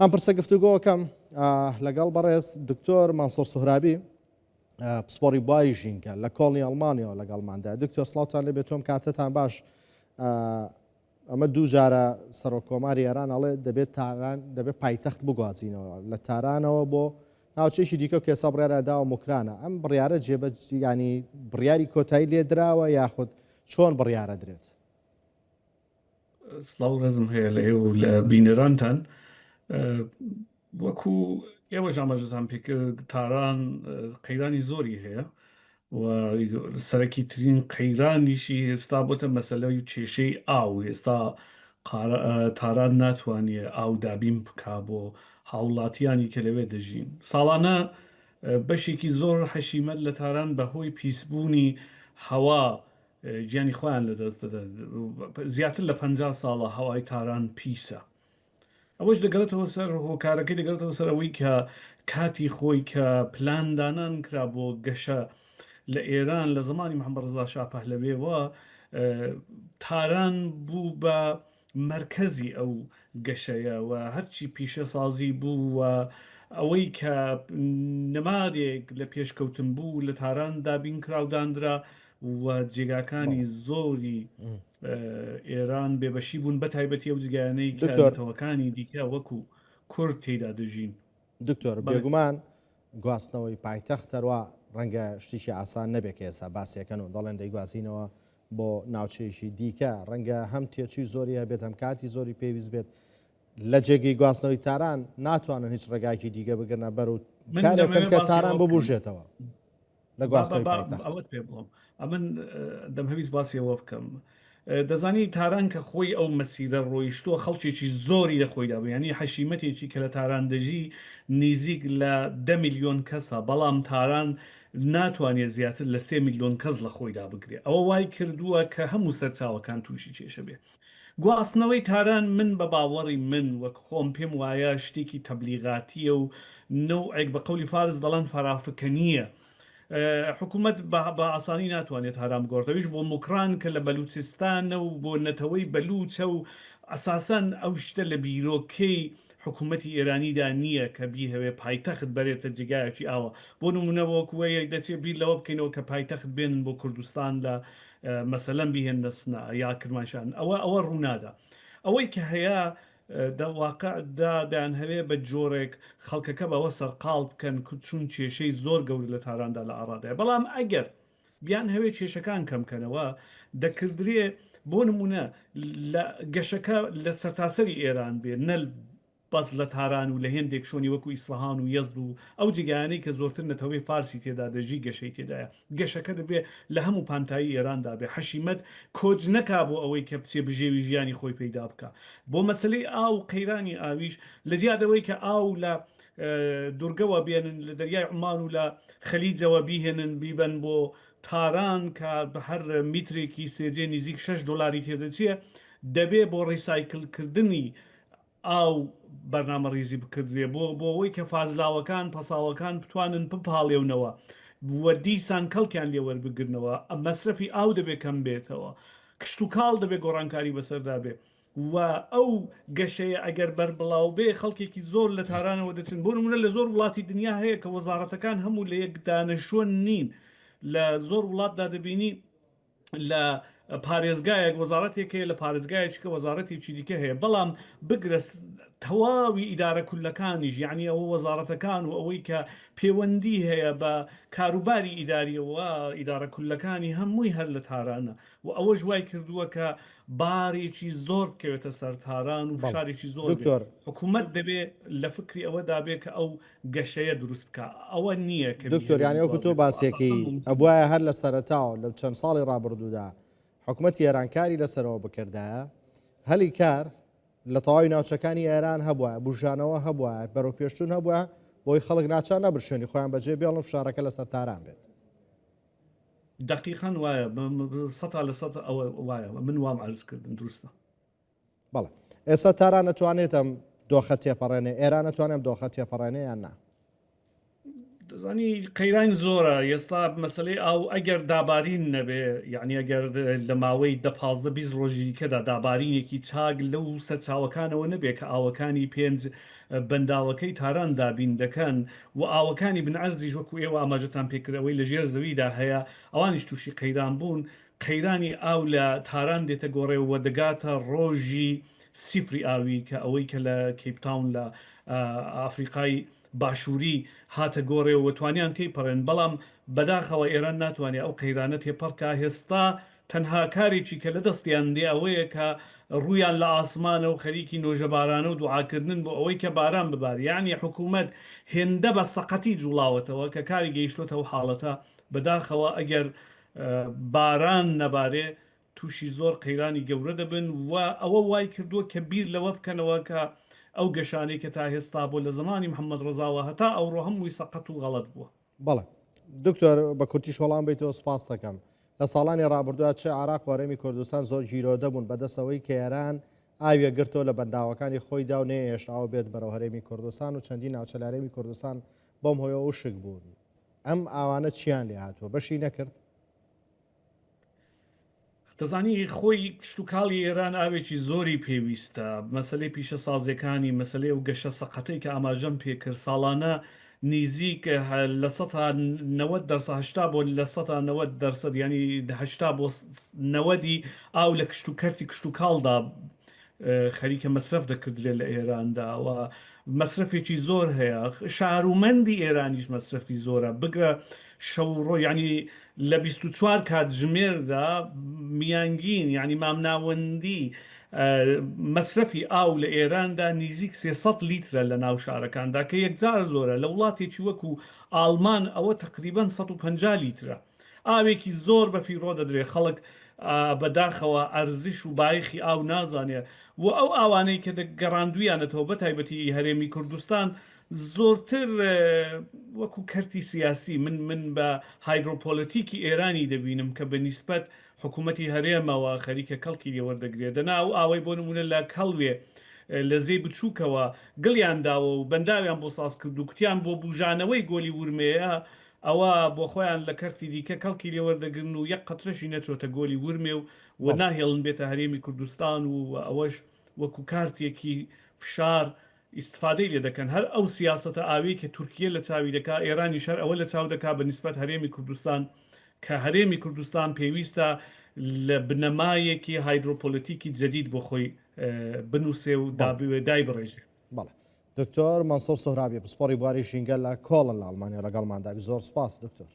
ئەم پرسە گفتوگۆکەم لەگەڵ بەڕێز دکتۆر مانسۆر سوهرابی پسپۆڕی بواری ژینکە لە کۆڵنی ئەڵمانیەوە لەگەڵماندا. دکتۆر سڵاوتان لێبێت، تۆم کاتتان باش. ئەمە دوو جارە سەرۆکۆماری ئێران ئەڵێ دەبێت تاران دەبێت پایتەخت بگوازینەوە لە تارانەوە بۆ ناوچەیەکی دیکە و کێسا بڕیارە داوە موکرانە. ئەم بڕیارە ینی بڕیاری کۆتایی لێ دراوە یاخود چۆن بڕیارە درێت؟ سڵاو ڕێزم هەیە لە ئێوە و لە بینەرانتان. وەکو ئێوە ژامەژەتان پێکرد، تاران قەیرانی زۆری هەیە و سەرەکی ترین قەیرانیشی ئێستا بۆتە مەسەلەی کێشەی ئاو. ئێستا تاران ناتوانێت ئاو دابین بکا بۆ هاوڵاتیانی کە لەوێ دەژین. ساڵانە بەشێکی زۆر حەشیمەت لە تاران بەهۆی پیسبوونی هەوا گیانی خۆیان لەدەست دەدەن. زیاتر لە 50 ساڵە هەوای تاران پیسە. ئەوەش دەگەڕێتەوە سەر هۆکارەکەی، دەگەڕێتەوە سەر ئەوەی کە کاتی خۆی کە پلاندانان کرا بۆ گەشە لە ئێران لە زمانی محەممەد ڕەزا شا پەهلەویەوە، تاران بوو بە مرکزی ئەو گەشەیە و هەرچی پیشە سازی بوو و ئەوەی کە نەمادێک لە پێشکەوتن بوو لە تاران دابین کراودانرا و جێگاکانی زۆری ئێران بێبەشی بوون، بە تایبەتی ئەو جگایانەی کەتەوەکانی دیکە وەکو کورد تێدا دەژین. دکتۆر بێگومان گواستنەوەی پایتەخت هەروە ڕەنگە شتێکی ئاسان نەبێت کە ئێستا باسیەکەن و دەڵێن دەیگوازینەوە بۆ ناوچەیەکی دیکە، ڕەنگە هەم تێچووی زۆری هەبێت، هەم کاتی زۆری پێویست بێت. لە جێگەی گواستنەوەی تاران ناتوانن هیچ ڕێگایکی دیگە بگرنە بەر و کارێکن کە تاران ببوژێتەوە لە گواستنەوەی پایتەخت. ئەوەت پێ بڵم، ئەمن دەمهەویست باسیەوە بکەم. دەزانی تاران کە خۆی ئەو مەسیرە ڕۆیشتووە خەڵکێکی زۆری لە خۆیدا بوو، ینی حەشیمەتێکی کە لە تاران دەژی نزیک لە 10 میلیۆن کەسە، بەڵام تاران ناتوانێت زیاتر لە 3 میلیۆن کەس لە خۆیدا بگرێت. ئەوە وای کردووە کە هەموو سەرچاوەکان تووشی کێشە بێ. گواستنەوەی تاران من بە باوەڕی من وەک خۆم پێم وایە شتێکی تەبلیغاتیە و نەوعێک بە قەولی فارس دەڵێن فەرافکەنیە. حکوومەت بە ئاسانی ناتوانێت هەرام گۆڕتەویش بۆ موکران کە لە بەلوچستانە و بۆ نەتەوەی بەلوچە و ئەساسەن ئەو شتە لە بیرۆکەی حکوومەتی ئێرانیدا نییە کە بیهەوێ پایتەخت بەرێتە جگایەکی ئاوە. بۆ نمونەوەکوەیەک دەچێت بیر لەوە بکەینەوە کە پایتەخت بێنن بۆ کوردستان لە مەسەلەن بیهێنە سنە یا کرماشان. ئەوە ڕوونادا. ئەوەی کە هەیە دەواقعدا دایان هەوێ بە جۆرێک خەڵکەکە بەوە سەرقاڵ بکەن چون کێشەی زۆر گەوری لە تاراندا لە ئاڕادایە. بەڵام ئەگەر بیان هەوێ کێشەکان کەمکەنەوە دەکردرێ بۆ نمونە گەشەکە لە سەرتاسەری ئێران بێ، نەل بەس لە تاران و لە هێندێک شۆنی وەکو ئیسفەهان و یەزد و ئەو جگایانەی کە زۆرتر نەتەوەی فارسی تێدا دەژی گەشەی تێدایە. گەشەکە دەبێ لە هەموو پانتایی ئێراندا بێ. حەشیمەت کۆچ نەکا بۆ ئەوەی کە بچێ بژێوی ژیانی خۆی پەیدا بکە. بۆ مەسلەی ئاو قەیرانی ئاویش لە زیادەوەی کە ئاو لە دوورگەوە بێنن لە دەریای عومان و لە خەلیجەوە بیهێنن بیبەن بۆ تاران کە بە هەر میترێکی سێجێ نزیک 6 دلاری تێدەچێت، دەبێ بۆ ڕیسایکلکردنی ئاو بەرنامە ڕیزی بکردێ بۆ ئەوەی کە فازلاوەکان پەساوەکان بتوانن بپاڵێونەوە وە دیسان کەڵکیان لێوەربگرنەوە. مەسرەفی ئاو دەبێت کەم بێتەوە، کشت و کاڵ دەبێت گۆڕانکاری بەسەردا بێ و ئەو گەشەیە ئەگەر بەربڵاو بێ خەڵکێکی زۆر لە تارانەوە دەچن. بۆ نمونە لە زۆر وڵاتی دنیا هەیە کە وەزارەتەکان هەموو لە یەک دانەشۆن نین. لە زۆر وڵاتدا دەبینی لە پارێزگایەک وەزارەتێک هەیە، لە پارێزگایەکە وەزارەتێکی دیکە هەیە، بەڵام بگرە تەواوی ئیدارە کولەکانیش، یعنی ئەوە وەزارەتەکان و ئەوەی کە پەیوەندی هەیە بە کاروباری ئیداریەوە ئیدارە کولەکانی هەمووی هەر لە تارانە و ئەوە ژوای کردووە کە بارێکی زۆر بکەوێتە سەر تاران و فشارێکی زۆر. حکوومەت دەبێ لە فکری ئەوە دابێت کە ئەو گەشەیە دروست بکە. ئەوە نییە کە دکتۆر یانی وەکو تۆ باسیەکەی ئەبوایە هەر لە سەرەتاوە لەو چەند ساڵی ڕابردوودا حکوومەتی ئێرانکاری لەسەرەوە بکردایە، هەلی کار لە تەواوی ناوچەکانی ئێران هەبووە، بژانەوە هەبووە، بەرەو پێشتون هەبووە بۆی خەڵک ناچار نەبرشێنی خۆیان بەجێ بێڵن فشارەکە لەسەر تاران بێت. دقیقاً وایە 100% ئەوە وایە، من وام عرضکردن دروستە. بەڵێ ئێستا تاران نەتوانێت ئەم دۆخە تێپەڕێنێ، ئێران نەتوانێت دۆخە تێپەڕێنێ یان نا؟ زانی قەیران زۆرە ئێستا مەسلەی ئاو ئەگەر دابارین نەبێ یعنی ئەگەر لە ماوەی 15 ڕۆژیکەدا دابارینێکی چاک لەو سەرچاوەکانەوە نەبێ کە ئاوەکانی پێنج بەنداوەکەی تاران دابین دەکەن و ئاوەکانی بنعەرزیش وەکو ئێوە ئاماژەتان پێکردەوەی لە ژێر زەویدا هەیە ئەوانیش تووشی قەیران بوون قەیرانی ئاو لە تاران دێتە گۆڕێەوە دەگاتە ڕۆژی سیفری ئاوی کە ئەوەی کە لە کەیپتاون لە ئافریقای باشووری هاتە گۆڕێەوە توانیان تێپەڕێن بەڵام بەداخەوە ئێران ناتوانێت ئەو قەیرانە تێپەڕکە هێستا تەنها کارێکی کە لە دەستیان دێ ئەوەیە کە ڕویان لە ئاسمانە و خەریکی نۆژەبارانە و دوعاکردن بۆ ئەوەی کە باران ببار یعنی حکوومەت هێندە بە سەقەتی جوڵاوەتەوە کە کاری گەیشتۆتەوە حاڵەتە بەداخەوە ئەگەر باران نەبارێ تووشی زۆر قەیرانی گەورە دەبن و ئەوە وای کردووە کە بیر لەوە بکەنەوە کە ئەو گەشانەی کە تا هێستا بۆ لە زمانی محەممەد ڕزاوە هەتا ئەوڕۆ هەمووی سەقەت و غەڵەت بووە. بەڵێ دکتۆر بە کورتیش وەڵام بیتەوە سپاس دەکەم. لە ساڵانی ڕابردووە چه عراق وەرەمی کوردستان زۆر گیرۆدە بوون بەدەستەوەی کە ئێران ئاویە گرتەوە لە بەنداوەکانی خۆی دا و نێشاوە بێت بەرەو هەرێمی کوردستان و چەندی ناوچەلارێمی کوردستان بۆم هۆیەوە شک بوون. ئەم ئاوانە چیان لێ هاتووە بەشی نەکرد؟ دەزانی خۆی شتوکاڵی ئێران ئاوێکی زۆری پێویستە مەسلەی پیشە سازەکانی مەسلەی و گەشە سەقەتەی کە ئاماژەم پێکرد ساڵانە نزیک لە 90 بۆ لە 90 ینی 80 بۆ 90 ئاو لە کشت و کەرتی کشت و کاڵدا خەریکە مەسرف دەکردرێت لە ئێراندا و مەسرفێکی زۆر هەیە شارومەندی ئێرانیش مەسرفی زۆرە بگرە شەوڕۆ ینی لە 24 کاتژمێردا میانگین ینی مامناوەندی مەسرفی ئاو لە ئێراندا نزیک 300 لیترە لە ناو شارەکاندا کە یەکجار زۆرە لە وڵاتێکی وەکو ئالمان ئەوە تقریبان 150 لیترە ئاوێکی زۆر بەفیڕۆ دەدرێت خەڵک بەداخەوە ئەرزش و بایخی ئاو نازانێ و ئەو ئاوانەی کە گەڕاندویانەتەوە بە تایبەتی هەرێمی کوردستان زۆرتر وەکو کەرتی سیاسی من بە هایدرۆپۆلەتیکی ئێرانی دەبینم کە بە نیسبەت حکوومەتی هەرێمەوە خەریکە کەڵکی لێوەردەگرێت دەنا و ئاوەی بۆ نمونە لە کەڵوێ لە زێ بچووکەوە گڵیانداوە و بەنداویان بۆ ساز کرد و کوتیان بۆ بژانەوەی گۆلی ورمەیە ئەوە بۆ خۆیان لە کەرتی دیکە کەڵکی لێوەردەگرن و یەک قەترەشی نەچۆتە گۆلی ورمێ و ناهێڵن بێتە هەرێمی کوردستان و ئەوەش وەکو کارتێکی فشار ئیسفادەی لێ دەکەن هەر ئەو سیاسەتە ئاوی کە تورکیە لە چاوی دەکا ئێرانی شەر ئەوە لە چاو دەکا بە نیسبەت هەرێمی کوردستان کە هەرێمی کوردستان پێویستە لە بنەمایەکی هایدرۆپۆلەتیکی جدید بۆ خۆی بنووسێ و دای بڕێژێ. بەڵێ دکتۆر مانسۆر سۆهرابی پسپۆڕی بواری ژینگە لە کۆڵن لە ئەڵمانیا لەگەڵماندا زۆر سپاس دکتۆر.